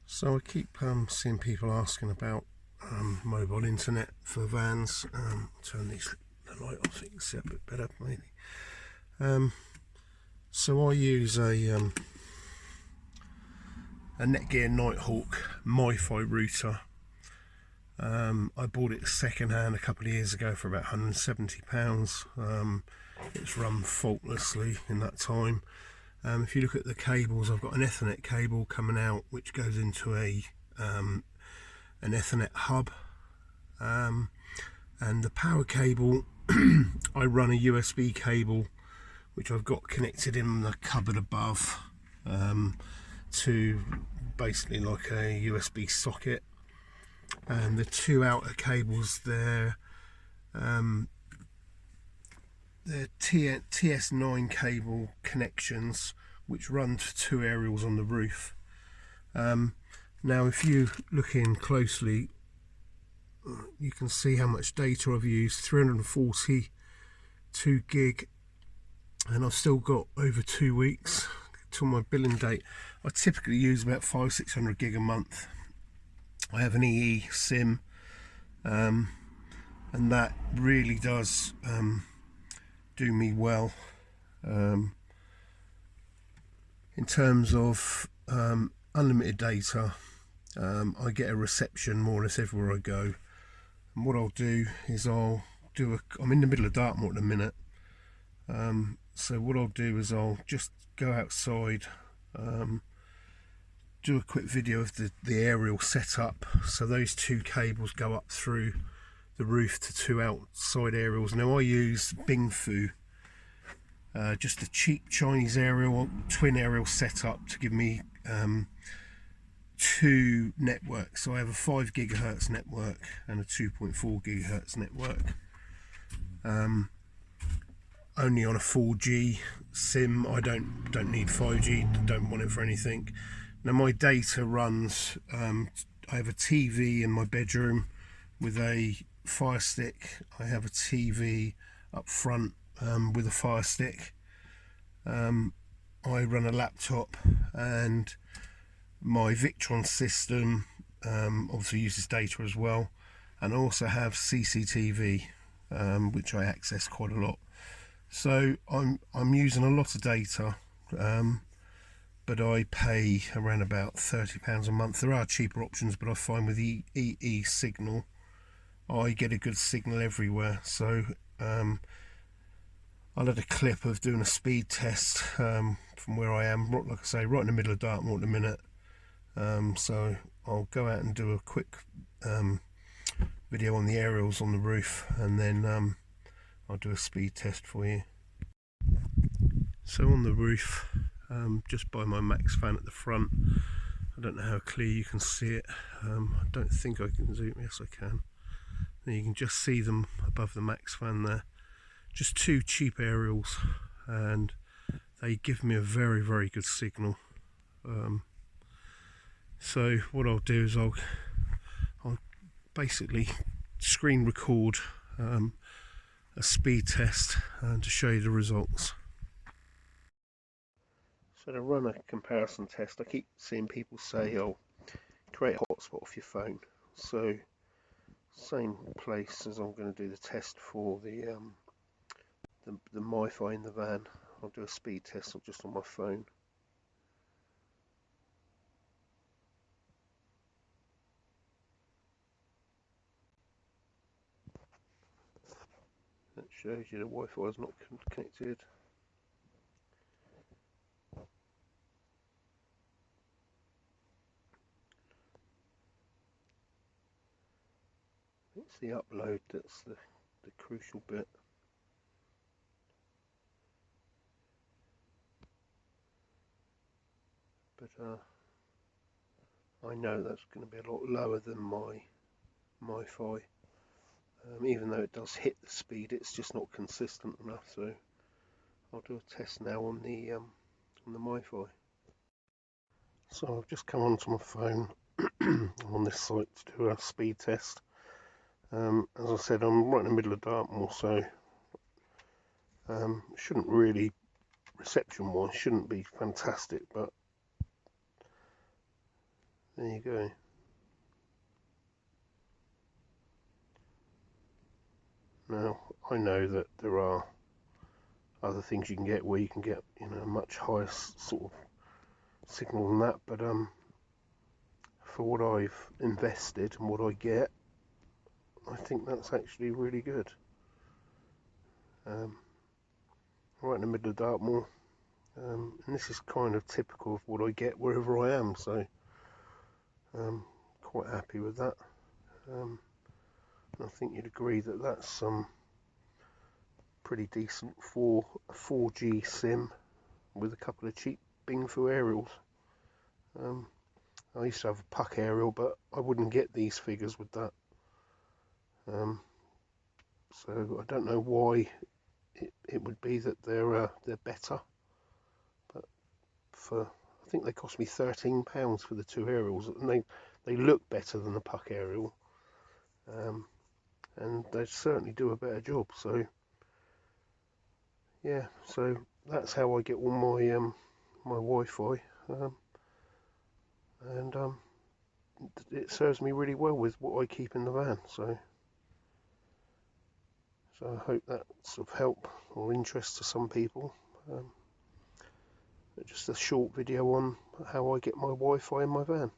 So I keep seeing people asking about mobile internet for vans. Turn the light off so you can see a bit better maybe. So I use a Netgear Nighthawk Mifi router. I bought it second hand a couple of years ago for about £170. It's run faultlessly in that time. If you look at the cables, I've got an Ethernet cable coming out which goes into an Ethernet hub, and the power cable I run a USB cable which I've got connected in the cupboard above to basically like a USB socket, and the two outer cables they're TS9 cable connections which run to two aerials on the roof. Now if you look in closely, you can see how much data I've used, 342 gig, and I've still got over 2 weeks till my billing date. I typically use about 500-600 gig a month. I have an EE SIM, and that really does do me well. In terms of unlimited data, I get a reception more or less everywhere I go. And what I'll do is I'm in the middle of Dartmoor at the minute, so what I'll do is I'll just go outside, do a quick video of the aerial setup. So those two cables go up through the roof to two outside aerials. Now I use Bingfu, just a cheap Chinese aerial, twin aerial setup to give me two networks. So I have a 5 GHz network and a 2.4 GHz network, only on a 4G SIM. I don't need 5G, don't want it for anything. Now my data runs, I have a TV in my bedroom with a Fire Stick. I have a TV up front with a Fire Stick. I run a laptop, and my Victron system obviously uses data as well, and I also have CCTV, which I access quite a lot. So I'm using a lot of data, but I pay around about £30 a month. There are cheaper options, but I find with the EE signal I get a good signal everywhere. So I'll add a clip of doing a speed test from where I am, like I say, right in the middle of Dartmoor at the minute. So I'll go out and do a quick video on the aerials on the roof, and then I'll do a speed test for you. So on the roof, just by my max fan at the front, I don't know how clear you can see it. I don't think I can zoom. Yes, I can. And you can just see them above the max fan there. Just two cheap aerials, and they give me a very, very good signal. So what I'll do is I'll basically screen record a speed test to show you the results. So to run a comparison test, I keep seeing people say, oh, create a hotspot off your phone. So same place as I'm going to do the test for the Mifi in the van. I'll do a speed test just on my phone. That shows you the Wi-Fi is not connected. It's the upload that's the crucial bit. But I know that's going to be a lot lower than my Mifi. Even though it does hit the speed, it's just not consistent enough. So I'll do a test now on the Mifi. So I've just come onto my phone on this site to do a speed test. As I said, I'm right in the middle of Dartmoor, so shouldn't really, reception-wise, shouldn't be fantastic, but there you go. Now I know that there are other things you can get where you can get, you know, a much higher sort of signal than that, but for what I've invested and what I get, I think that's actually really good. Right in the middle of Dartmoor, and this is kind of typical of what I get wherever I am, so quite happy with that. I think you'd agree that that's pretty decent for a 4G SIM with a couple of cheap Bingfu aerials. I used to have a puck aerial, but I wouldn't get these figures with that. So I don't know why it would be that they're better, but I think they cost me £13 for the two aerials, and they look better than the puck aerial, and they certainly do a better job. So yeah, so that's how I get all my my Wi-Fi, and it serves me really well with what I keep in the van. So I hope that's of help or interest to some people. Just a short video on how I get my Wi-Fi in my van.